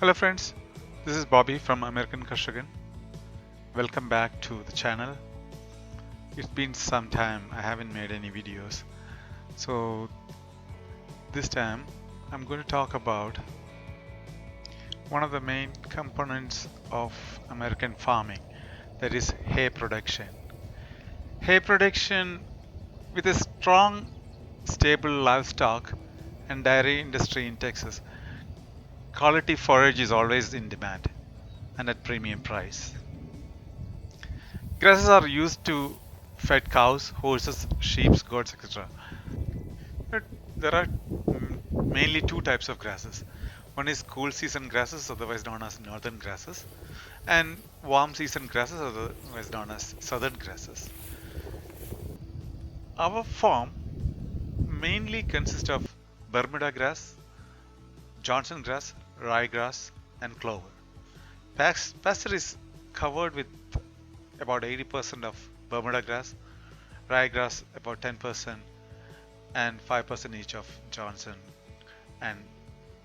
Hello friends, this is Bobby from American Karshagan. Welcome back to the channel. It's been some time, I haven't made any videos. So this time I'm going to talk about one of the main components of American farming, that is hay production. Hay production, with a strong, stable livestock and dairy industry in Texas, quality forage is always in demand and at premium price. Grasses are used to feed cows, horses, sheep, goats, etc. But there are mainly two types of grasses. One is cool season grasses, otherwise known as northern grasses, and warm season grasses, otherwise known as southern grasses. Our farm mainly consists of Bermuda grass, Johnson grass, ryegrass, and clover. Pasture is covered with about 80% of Bermuda grass, ryegrass about 10%, and 5% each of Johnson and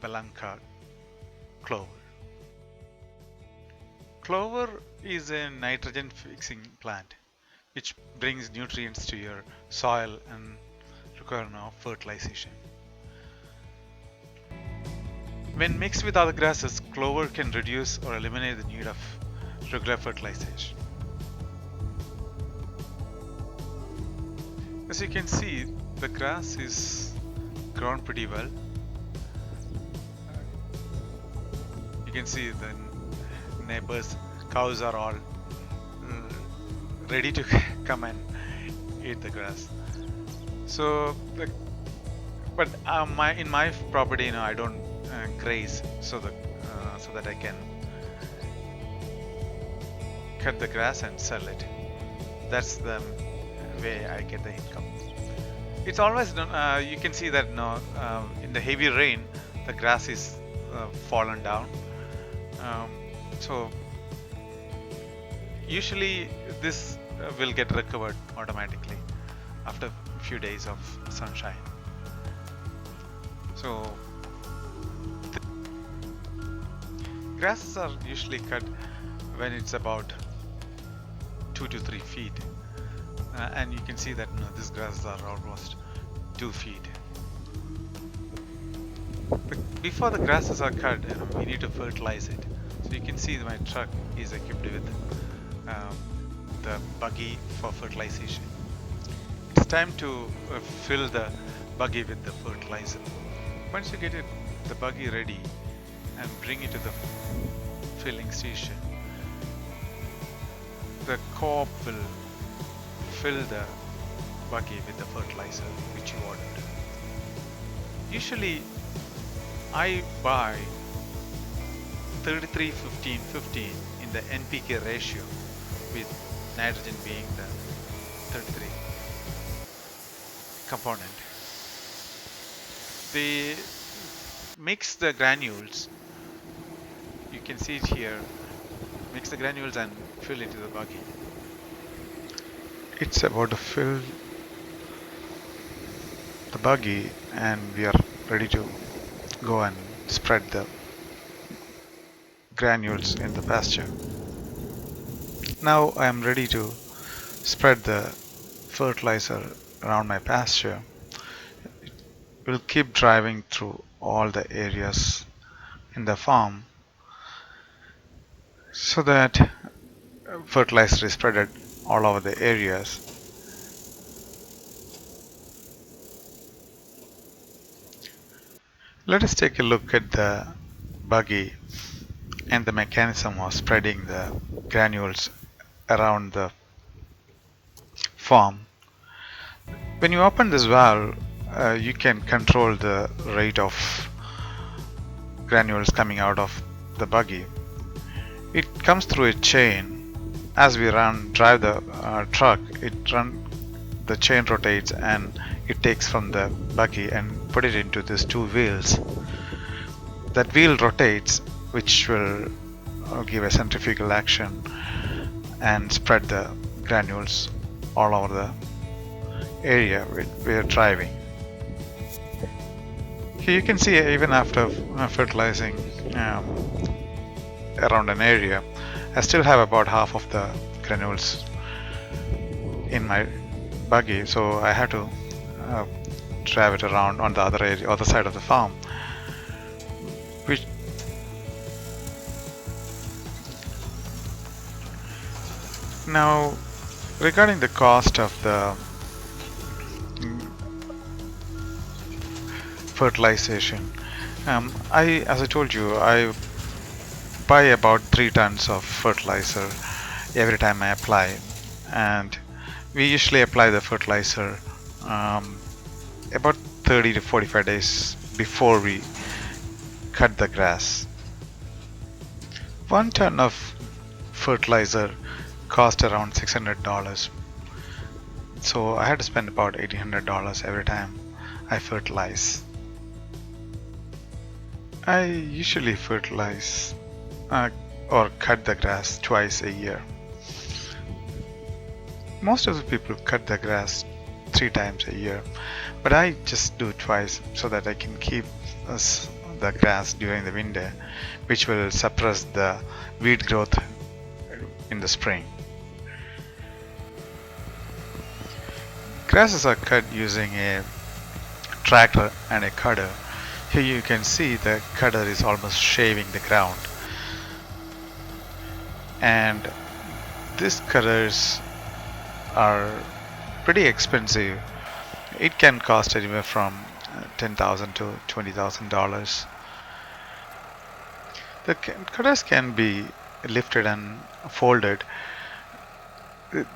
Belanca clover. Clover is a nitrogen fixing plant which brings nutrients to your soil and requirement of fertilization. When mixed with other grasses, clover can reduce or eliminate the need of regular fertilization. As you can see, the grass is grown pretty well. You can see the neighbors' cows are all ready to come and eat the grass. So, but in my property, I don't graze, so that I can cut the grass and sell it. That's the way I get the income. It's always done. You can see that in the heavy rain, the grass is fallen down. So usually this will get recovered automatically after a few days of sunshine. So grasses are usually cut when it's about 2 to 3 feet, and you can see that these grasses are almost 2 feet. But before the grasses are cut, we need to fertilize it. So you can see my truck is equipped with the buggy for fertilization. It's time to fill the buggy with the fertilizer. Once you get the buggy ready and bring it to the filling station, the co-op will fill the buggy with the fertilizer which you ordered. Usually I buy 33, 15, 15 in the NPK ratio, with nitrogen being the 33 component. They mix the granules, you can see it here, mix the granules and fill into the buggy. It's about to fill the buggy and we are ready to go and spread the granules in the pasture. Now I am ready to spread the fertilizer around my pasture. We'll keep driving through all the areas in the farm so that fertilizer is spread all over the areas. Let us take a look at the buggy and the mechanism of spreading the granules around the farm. When you open this valve, you can control the rate of granules coming out of the buggy. It comes through a chain. As we drive the truck, the chain rotates and it takes from the buggy and put it into these two wheels. That wheel rotates, which will give a centrifugal action and spread the granules all over the area we are driving. Here you can see even after fertilizing around an area, I still have about half of the granules in my buggy, so I had to uh, drive it around on the other side of the farm, which now regarding the cost of the fertilization, as I told you, I buy about 3 tons of fertilizer every time I apply, and we usually apply the fertilizer about 30 to 45 days before we cut the grass. 1 ton of fertilizer cost around $600, so I had to spend about $1,800 every time I fertilize. I usually fertilize or cut the grass twice a year. Most of the people cut the grass 3 times a year, but I just do twice so that I can keep the grass during the winter, which will suppress the weed growth in the spring. Grasses are cut using a tractor and a cutter. Here you can see the cutter is almost shaving the ground, and these cutters are pretty expensive. It can cost anywhere from $10,000 to $20,000. The cutters can be lifted and folded.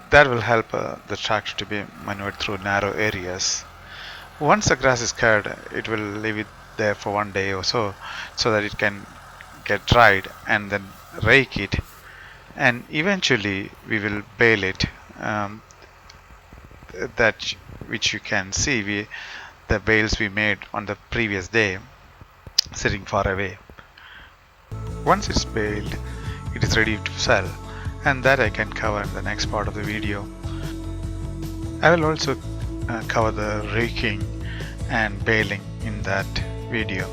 That will help the tractor to be maneuvered through narrow areas. Once the grass is cut, it will leave it there for 1 day or so that it can get dried, and then rake it, and eventually we will bale it. That which you can see, the bales we made on the previous day sitting far away. Once it's baled, it is ready to sell, and that I can cover in the next part of the video. I will also cover the raking and baling in that video.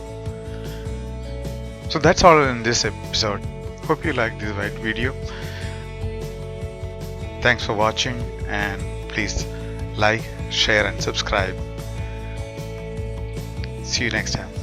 So that's all in this episode. Hope you liked this video. Thanks for watching, and please like, share and subscribe. See you next time.